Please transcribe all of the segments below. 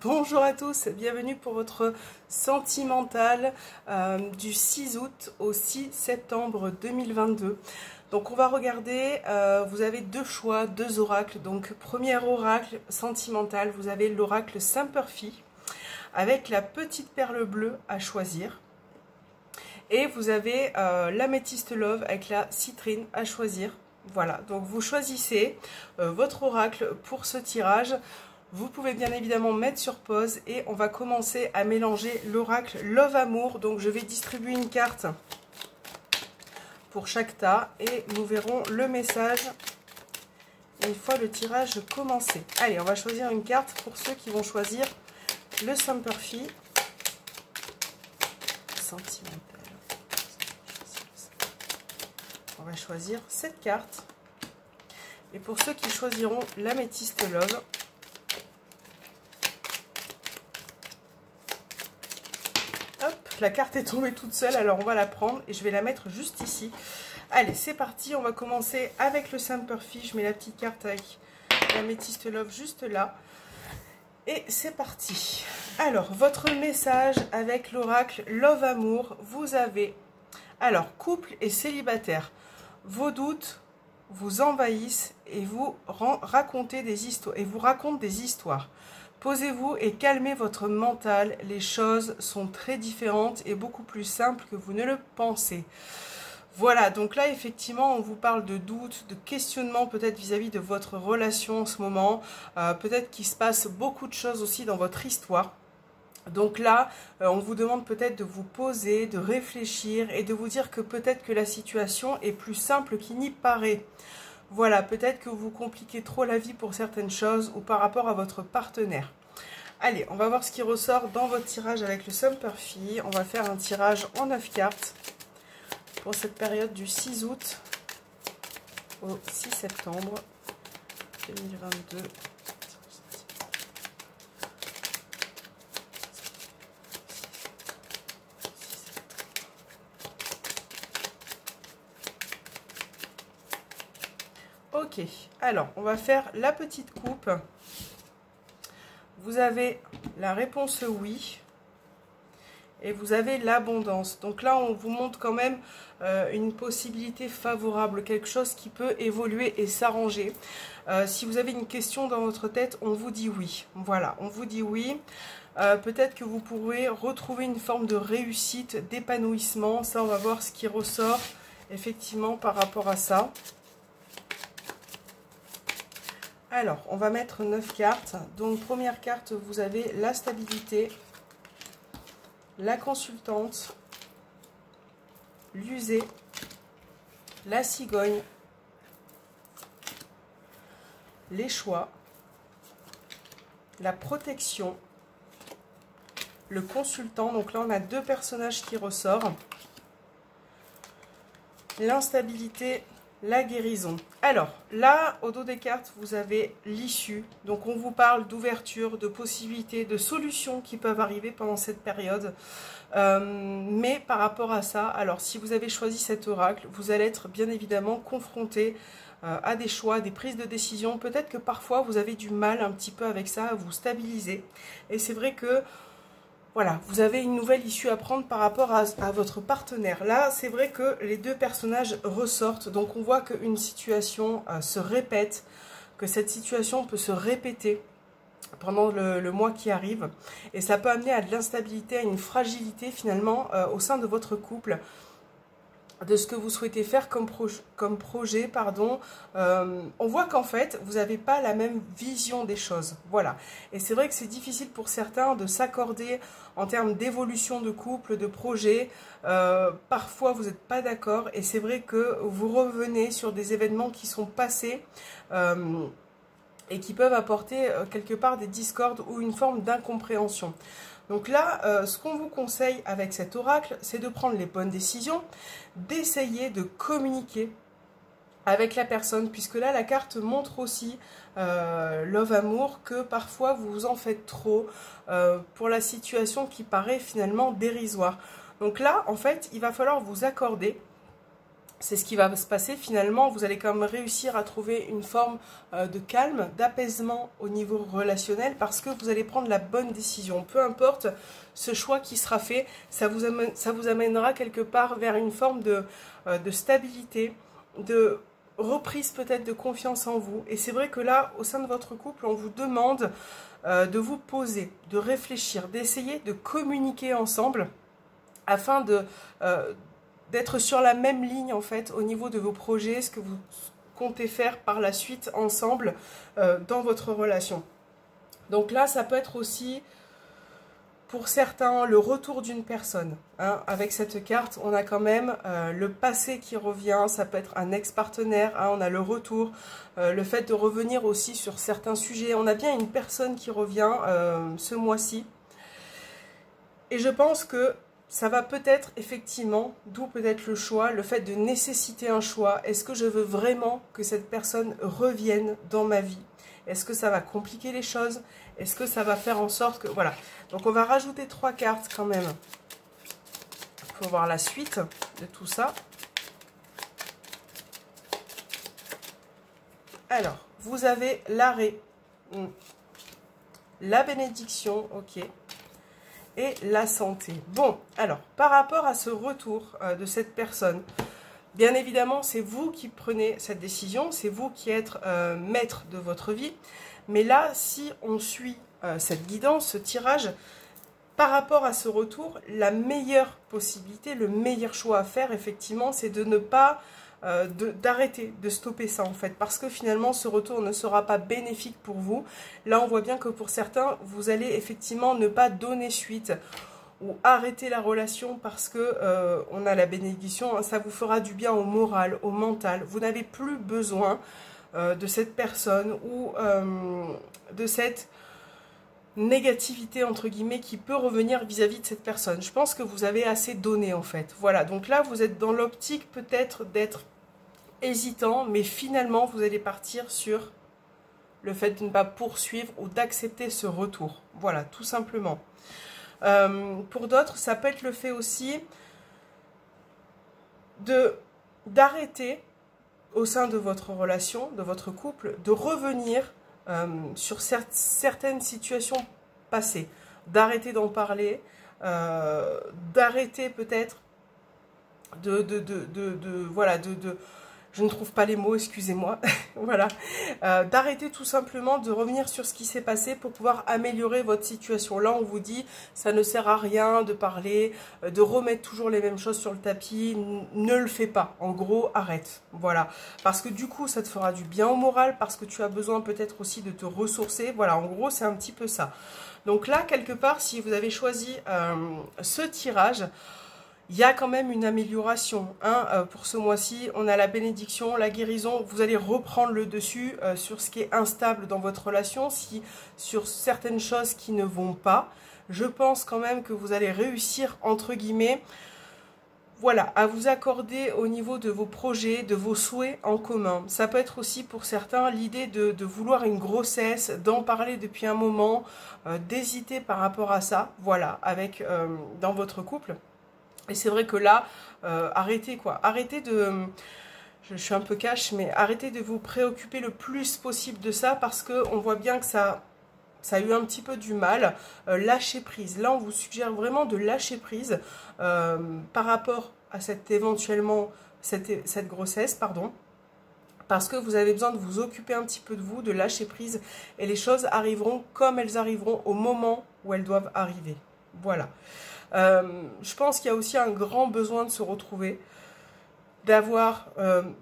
Bonjour à tous, bienvenue pour votre sentimental du 6 août au 6 septembre 2022. Donc on va regarder, vous avez deux choix, deux oracles. Donc premier oracle sentimental, vous avez l'oracle Saint-Purphy avec la petite perle bleue à choisir. Et vous avez l'améthyste love avec la citrine à choisir. Voilà, donc vous choisissez votre oracle pour ce tirage. Vous pouvez bien évidemment mettre sur pause et on va commencer à mélanger l'oracle Love Amour. Donc je vais distribuer une carte pour chaque tas et nous verrons le message une fois le tirage commencé. Allez, on va choisir une carte pour ceux qui vont choisir le Saint-Purphy. Sentimental. On va choisir cette carte. Et pour ceux qui choisiront l'améthyste love, hop, la carte est tombée toute seule, alors on va la prendre et je vais la mettre juste ici. Allez, c'est parti, on va commencer avec le Saint-Purphy. Je mets la petite carte avec l'améthyste love juste là. Et c'est parti. Alors, votre message avec l'oracle Love Amour, vous avez, alors, couple et célibataire. Vos doutes vous envahissent et vous racontez des histoires. Posez-vous et calmez votre mental. Les choses sont très différentes et beaucoup plus simples que vous ne le pensez. Voilà, donc là, effectivement, on vous parle de doutes, de questionnements peut-être vis-à-vis de votre relation en ce moment. Peut-être qu'il se passe beaucoup de choses aussi dans votre histoire. Donc là, on vous demande peut-être de vous poser, de réfléchir et de vous dire que peut-être que la situation est plus simple qu'il n'y paraît. Voilà, peut-être que vous compliquez trop la vie pour certaines choses ou par rapport à votre partenaire. Allez, on va voir ce qui ressort dans votre tirage avec le Saint-Purphy. On va faire un tirage en 9 cartes pour cette période du 6 août au 6 septembre 2022. Ok, alors on va faire la petite coupe. Vous avez la réponse oui et vous avez l'abondance. Donc là, on vous montre quand même une possibilité favorable, quelque chose qui peut évoluer et s'arranger. Si vous avez une question dans votre tête, on vous dit oui. Voilà, on vous dit oui. Peut-être que vous pourrez retrouver une forme de réussite, d'épanouissement. Ça, on va voir ce qui ressort effectivement par rapport à ça. Alors, on va mettre 9 cartes. Donc, première carte, vous avez la stabilité, la consultante, l'usée, la cigogne, les choix, la protection, le consultant. Donc là, on a deux personnages qui ressortent. L'instabilité, la guérison. Alors, là, au dos des cartes, vous avez l'issue. Donc, on vous parle d'ouverture, de possibilités, de solutions qui peuvent arriver pendant cette période. Mais par rapport à ça, alors, si vous avez choisi cet oracle, vous allez être bien évidemment confronté à des choix, des prises de décision. Peut-être que parfois, vous avez du mal un petit peu avec ça, à vous stabiliser. Et c'est vrai que voilà, vous avez une nouvelle issue à prendre par rapport à votre partenaire. Là, c'est vrai que les deux personnages ressortent. Donc, on voit qu'une situation se répète, que cette situation peut se répéter pendant le mois qui arrive. Et ça peut amener à de l'instabilité, à une fragilité finalement au sein de votre couple, de ce que vous souhaitez faire comme projet, pardon. On voit qu'en fait, vous n'avez pas la même vision des choses. Voilà. Et c'est vrai que c'est difficile pour certains de s'accorder en termes d'évolution de couple, de projet. Parfois, vous n'êtes pas d'accord. Et c'est vrai que vous revenez sur des événements qui sont passés et qui peuvent apporter quelque part des discordes ou une forme d'incompréhension. Donc là, ce qu'on vous conseille avec cet oracle, c'est de prendre les bonnes décisions, d'essayer de communiquer avec la personne, puisque là, la carte montre aussi, Love Amour, que parfois vous en faites trop pour la situation qui paraît finalement dérisoire. Donc là, en fait, il va falloir vous accorder c'est ce qui va se passer finalement. Vous allez quand même réussir à trouver une forme de calme, d'apaisement au niveau relationnel parce que vous allez prendre la bonne décision. Peu importe ce choix qui sera fait, ça vous amènera quelque part vers une forme de stabilité, de reprise peut-être de confiance en vous. Et c'est vrai que là, au sein de votre couple, on vous demande de vous poser, de réfléchir, d'essayer de communiquer ensemble afin d'être sur la même ligne en fait au niveau de vos projets, ce que vous comptez faire par la suite ensemble dans votre relation. Donc là, ça peut être aussi pour certains le retour d'une personne. Hein. Avec cette carte, on a quand même le passé qui revient, ça peut être un ex-partenaire, hein, on a le retour, le fait de revenir aussi sur certains sujets. On a bien une personne qui revient ce mois-ci. Et je pense que ça va peut-être effectivement, d'où peut-être le choix, le fait de nécessiter un choix. Est-ce que je veux vraiment que cette personne revienne dans ma vie? Est-ce que ça va compliquer les choses? Est-ce que ça va faire en sorte que... Voilà. Donc on va rajouter 3 cartes quand même pour voir la suite de tout ça. Alors, vous avez l'arrêt, la bénédiction, ok, et la santé. Bon, alors, par rapport à ce retour de cette personne, bien évidemment, c'est vous qui prenez cette décision, c'est vous qui êtes maître de votre vie. Mais là, si on suit cette guidance, ce tirage, par rapport à ce retour, la meilleure possibilité, le meilleur choix à faire, effectivement, c'est de ne pas, d'arrêter, de stopper ça en fait. Parce que finalement, ce retour ne sera pas bénéfique pour vous. Là, on voit bien que pour certains, vous allez effectivement ne pas donner suite ou arrêter la relation parce que on a la bénédiction, hein, ça vous fera du bien au moral, au mental. Vous n'avez plus besoin de cette personne ou de cette négativité entre guillemets qui peut revenir vis-à-vis de cette personne. Je pense que vous avez assez donné en fait. Voilà, donc là vous êtes dans l'optique peut-être d'être hésitant, mais finalement vous allez partir sur le fait de ne pas poursuivre ou d'accepter ce retour. Voilà, tout simplement. Pour d'autres, ça peut être le fait aussi d'arrêter au sein de votre relation, de votre couple, de revenir sur certaines situations passées, d'arrêter d'en parler, d'arrêter peut-être je ne trouve pas les mots, excusez-moi, voilà, d'arrêter tout simplement de revenir sur ce qui s'est passé pour pouvoir améliorer votre situation. Là, on vous dit, ça ne sert à rien de parler, de remettre toujours les mêmes choses sur le tapis, ne le fais pas. En gros, arrête, voilà. Parce que du coup, ça te fera du bien au moral, parce que tu as besoin peut-être aussi de te ressourcer. Voilà, en gros, c'est un petit peu ça. Donc là, quelque part, si vous avez choisi ce tirage, il y a quand même une amélioration. Hein, pour ce mois-ci, on a la bénédiction, la guérison. Vous allez reprendre le dessus sur ce qui est instable dans votre relation, sur certaines choses qui ne vont pas. Je pense quand même que vous allez réussir, entre guillemets, voilà, à vous accorder au niveau de vos projets, de vos souhaits en commun. Ça peut être aussi pour certains l'idée de vouloir une grossesse, d'en parler depuis un moment, d'hésiter par rapport à ça, voilà, avec dans votre couple. Et c'est vrai que là, arrêtez quoi. Arrêtez de... Je suis un peu cash, mais arrêtez de vous préoccuper le plus possible de ça parce qu'on voit bien que ça a eu un petit peu du mal. Lâcher prise. Là, on vous suggère vraiment de lâcher prise par rapport à cette grossesse, pardon. Parce que vous avez besoin de vous occuper un petit peu de vous, de lâcher prise. Et les choses arriveront comme elles arriveront au moment où elles doivent arriver. Voilà. Je pense qu'il y a aussi un grand besoin de se retrouver, d'avoir,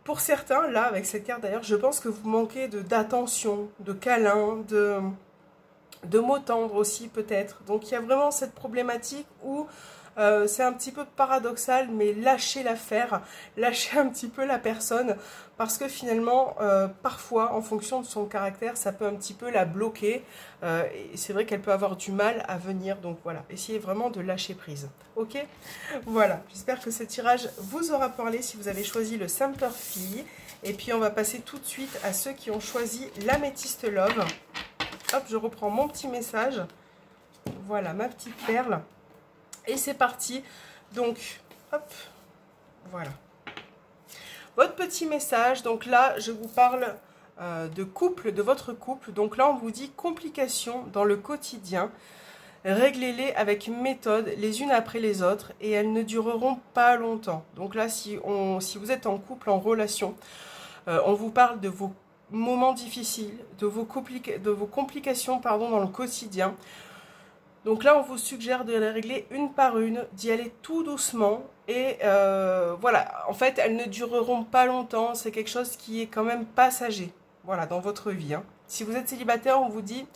pour certains, là, avec cette carte d'ailleurs, je pense que vous manquez d'attention, de câlins, de mots tendres aussi peut-être. Donc il y a vraiment cette problématique où c'est un petit peu paradoxal, mais lâchez l'affaire, lâchez un petit peu la personne, parce que finalement, parfois, en fonction de son caractère, ça peut un petit peu la bloquer, et c'est vrai qu'elle peut avoir du mal à venir, donc voilà, essayez vraiment de lâcher prise, ok? Voilà, j'espère que ce tirage vous aura parlé si vous avez choisi le Semper Fi, et puis on va passer tout de suite à ceux qui ont choisi l'Améthyste Love. Hop, je reprends mon petit message, voilà, ma petite perle. Et c'est parti. Donc, hop, voilà. Votre petit message, donc là, je vous parle de couple, de votre couple. Donc là, on vous dit complications dans le quotidien. Réglez-les avec méthode, les unes après les autres, et elles ne dureront pas longtemps. Donc là, si vous êtes en couple, en relation, on vous parle de vos moments difficiles, de vos complications pardon, dans le quotidien. Donc là, on vous suggère de les régler une par une, d'y aller tout doucement. Et voilà, en fait, elles ne dureront pas longtemps. C'est quelque chose qui est quand même passager, voilà, dans votre vie. Hein. Si vous êtes célibataire, on vous dit...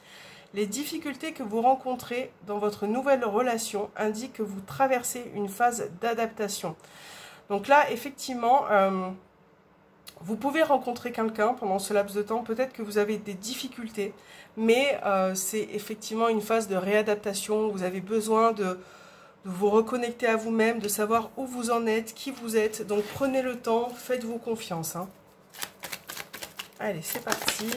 Les difficultés que vous rencontrez dans votre nouvelle relation indiquent que vous traversez une phase d'adaptation. Donc là, effectivement, vous pouvez rencontrer quelqu'un pendant ce laps de temps. Peut-être que vous avez des difficultés, mais c'est effectivement une phase de réadaptation. Vous avez besoin de vous reconnecter à vous-même, de savoir où vous en êtes, qui vous êtes. Donc prenez le temps, faites-vous confiance. Hein. Allez, c'est parti.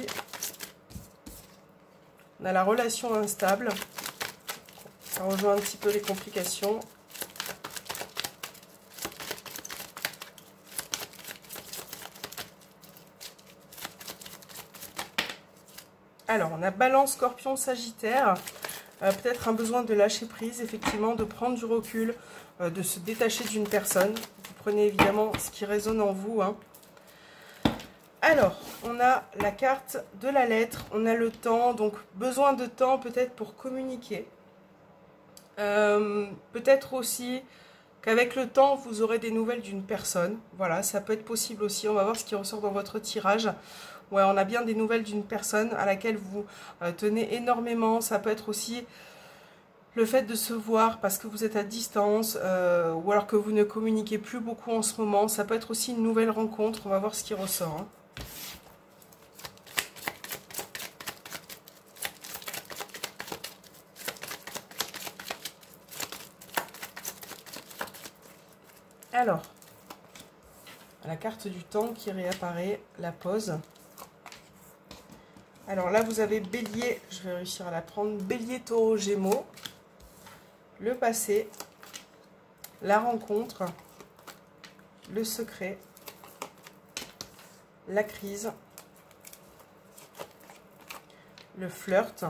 On a la relation instable. Ça rejoint un petit peu les complications. Alors, on a Balance, Scorpion, Sagittaire. Peut-être un besoin de lâcher prise, effectivement, de prendre du recul, de se détacher d'une personne. Vous prenez évidemment ce qui résonne en vous. Hein. Alors, on a la carte de la lettre, on a le temps, donc besoin de temps peut-être pour communiquer. Peut-être aussi qu'avec le temps, vous aurez des nouvelles d'une personne. Voilà, ça peut être possible aussi, on va voir ce qui ressort dans votre tirage. Ouais, on a bien des nouvelles d'une personne à laquelle vous tenez énormément. Ça peut être aussi le fait de se voir parce que vous êtes à distance ou alors que vous ne communiquez plus beaucoup en ce moment. Ça peut être aussi une nouvelle rencontre, on va voir ce qui ressort. Hein. Alors, la carte du temps qui réapparaît, la pause. Alors là, vous avez Bélier, je vais réussir à la prendre, Bélier, Taureau, Gémeaux, le passé, la rencontre, le secret, la crise, le flirt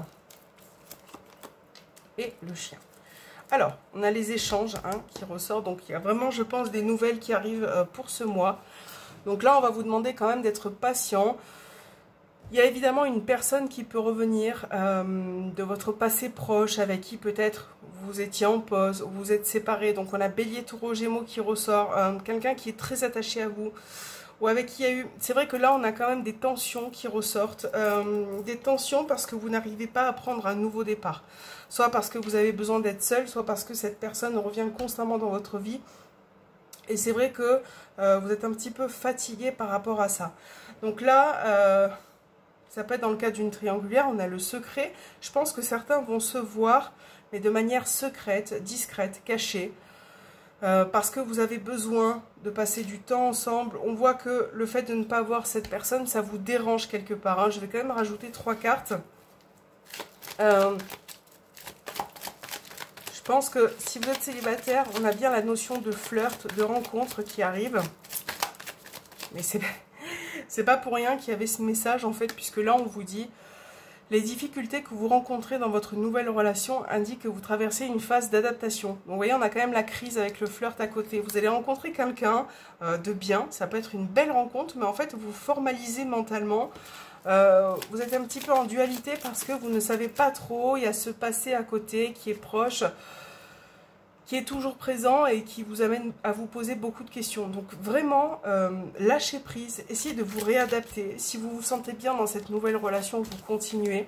et le chien. Alors, on a les échanges hein, qui ressortent. Donc, il y a vraiment, je pense, des nouvelles qui arrivent pour ce mois. Donc là, on va vous demander quand même d'être patient. Il y a évidemment une personne qui peut revenir de votre passé proche, avec qui peut-être vous étiez en pause, ou vous êtes séparés. Donc, on a Bélier, Taureau, Gémeaux qui ressort. Quelqu'un qui est très attaché à vous. Ou avec qui il y a eu... C'est vrai que là, on a quand même des tensions qui ressortent. Des tensions parce que vous n'arrivez pas à prendre un nouveau départ. Soit parce que vous avez besoin d'être seul, soit parce que cette personne revient constamment dans votre vie. Et c'est vrai que vous êtes un petit peu fatigué par rapport à ça. Donc là, ça peut être dans le cas d'une triangulaire, on a le secret. Je pense que certains vont se voir, mais de manière secrète, discrète, cachée. Parce que vous avez besoin de passer du temps ensemble. On voit que le fait de ne pas voir cette personne, ça vous dérange quelque part. Hein. Je vais quand même rajouter 3 cartes. Je pense que si vous êtes célibataire, on a bien la notion de flirt, de rencontre qui arrive. Mais c'est pas pour rien qu'il y avait ce message en fait, puisque là on vous dit les difficultés que vous rencontrez dans votre nouvelle relation indiquent que vous traversez une phase d'adaptation. Donc vous voyez, on a quand même la crise avec le flirt à côté. Vous allez rencontrer quelqu'un de bien, ça peut être une belle rencontre, mais en fait vous formalisez mentalement. Vous êtes un petit peu en dualité parce que vous ne savez pas trop, il y a ce passé à côté qui est proche, qui est toujours présent et qui vous amène à vous poser beaucoup de questions. Donc vraiment, lâchez prise, essayez de vous réadapter. Si vous vous sentez bien dans cette nouvelle relation, vous continuez.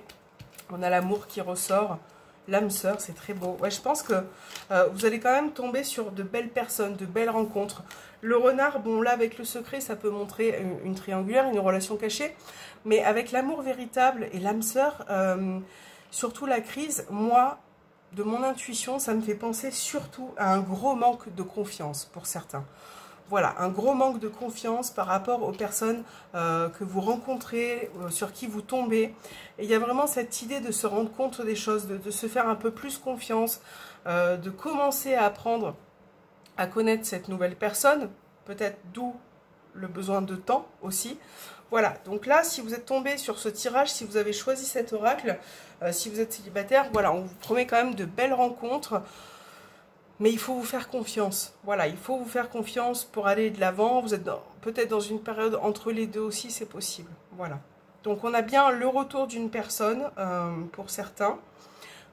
On a l'amour qui ressort, l'âme sœur, c'est très beau. Ouais, je pense que vous allez quand même tomber sur de belles personnes, de belles rencontres. Le renard, bon là avec le secret, ça peut montrer une triangulaire, une relation cachée. Mais avec l'amour véritable et l'âme sœur, surtout la crise, moi, de mon intuition, ça me fait penser surtout à un gros manque de confiance pour certains. Voilà, un gros manque de confiance par rapport aux personnes que vous rencontrez, sur qui vous tombez. Et il y a vraiment cette idée de se rendre compte des choses, de se faire un peu plus confiance, de commencer à apprendre à connaître cette nouvelle personne, peut-être d'où le besoin de temps aussi. Voilà, donc là, si vous êtes tombé sur ce tirage, si vous avez choisi cet oracle, si vous êtes célibataire, voilà, on vous promet quand même de belles rencontres. Mais il faut vous faire confiance. Voilà, il faut vous faire confiance pour aller de l'avant. Vous êtes peut-être dans une période entre les deux aussi, c'est possible. Voilà. Donc on a bien le retour d'une personne, pour certains,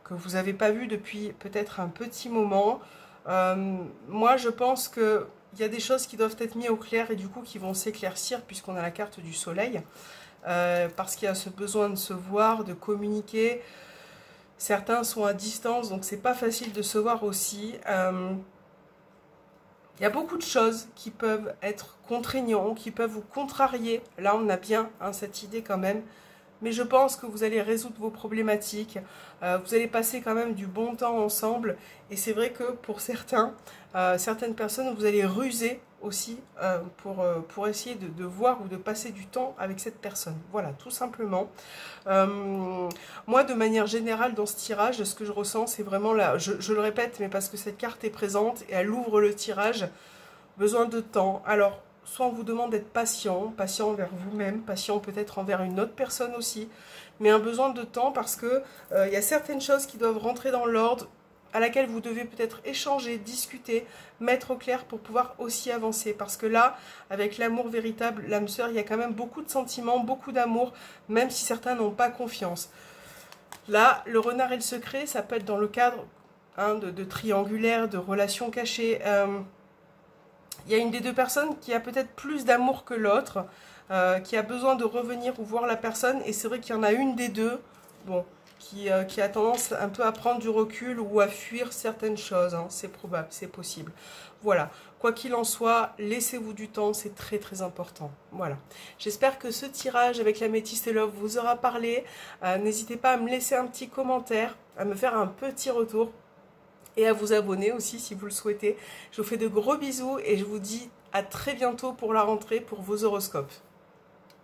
que vous n'avez pas vu depuis peut-être un petit moment. Moi, je pense qu'il y a des choses qui doivent être mises au clair et du coup qui vont s'éclaircir puisqu'on a la carte du soleil. Parce qu'il y a ce besoin de se voir, de communiquer. Certains sont à distance, donc c'est pas facile de se voir aussi. Il y a beaucoup de choses qui peuvent être contraignantes, qui peuvent vous contrarier. Là, on a bien cette idée quand même. Mais je pense que vous allez résoudre vos problématiques. Vous allez passer quand même du bon temps ensemble. Et c'est vrai que pour certaines personnes, vous allez ruser aussi pour essayer de voir ou de passer du temps avec cette personne. Voilà, tout simplement. Moi, de manière générale, dans ce tirage, ce que je ressens, c'est vraiment là, je le répète, mais parce que cette carte est présente et elle ouvre le tirage, besoin de temps. Alors, soit on vous demande d'être patient, patient envers vous-même, patient peut-être envers une autre personne aussi, mais un besoin de temps parce que il y a certaines choses qui doivent rentrer dans l'ordre, à laquelle vous devez peut-être échanger, discuter, mettre au clair pour pouvoir aussi avancer. Parce que là, avec l'amour véritable, l'âme sœur, il y a quand même beaucoup de sentiments, beaucoup d'amour, même si certains n'ont pas confiance. Là, le renard et le secret, ça peut être dans le cadre de triangulaire, de relations cachées. Il y a une des deux personnes qui a peut-être plus d'amour que l'autre, qui a besoin de revenir ou voir la personne. Et c'est vrai qu'il y en a une des deux, bon, qui a tendance un peu à prendre du recul ou à fuir certaines choses. C'est probable, c'est possible. Voilà. Quoi qu'il en soit, laissez-vous du temps, c'est très très important. Voilà. J'espère que ce tirage avec l'améthyste et love vous aura parlé. N'hésitez pas à me laisser un petit commentaire, à me faire un petit retour. Et à vous abonner aussi si vous le souhaitez. Je vous fais de gros bisous et je vous dis à très bientôt pour la rentrée, pour vos horoscopes.